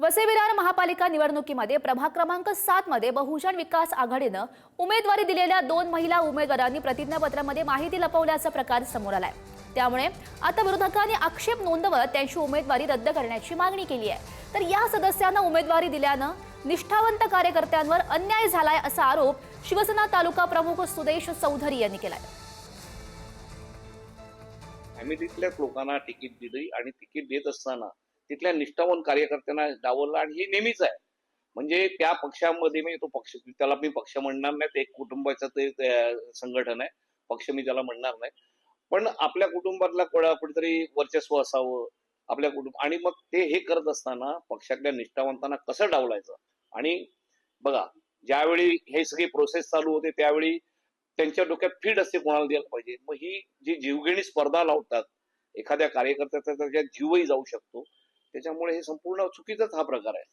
वसई विरार महापालिका निवडणुकीमध्ये प्रभाग क्रमांक 7 मध्ये बहुजन विकास आघाडीनं उमेदवारी दिलेल्या 2 महिला उमेदवारांनी प्रतिज्ञापत्रामध्ये माहिती लपवल्याचा प्रकार समोर आलाय। त्यामुळे आता विरोधकांनी आक्षेप नोंदवत त्यांची उमेदवारी रद्द करण्याची मागणी केली आहे। तर या सदस्यांना उमेदवारी दिल्यानं निष्ठावंत कार्यकर्त्यांवर अन्याय झालाय असा आरोप शिवसेना तालुका प्रमुख सुदेश चौधरी यांनी केलाय। आम्ही तिथल्या लोकांना तिकीट दिली आणि तिकीट देत असताना तिथल्या निष्ठावान कार्यकर्त्यांना डावललं आणि हे नेहमीच आहे। म्हणजे त्या पक्षामध्ये मी तो पक्ष त्याला मी पक्ष म्हणणार नाही, ते एक कुटुंबाचं ते संघटन आहे, पक्ष मी त्याला म्हणणार नाही। पण आपल्या कुटुंबातला कुठेतरी वर्चस्व असावं आपल्या कुटुंब, आणि मग ते हे करत असताना पक्षातल्या निष्ठावंतांना कसं डावलायचं। आणि बघा, ज्यावेळी हे सगळी प्रोसेस चालू होते त्यावेळी त्यांच्या डोक्यात फीड असते कोणाला द्यायला पाहिजे। मग ही जी जीवघेणी स्पर्धा लावतात, एखाद्या कार्यकर्त्याचा त्याच्यात जीवही जाऊ शकतो, त्याच्यामुळे हे संपूर्ण चुकीचाच हा प्रकार आहे।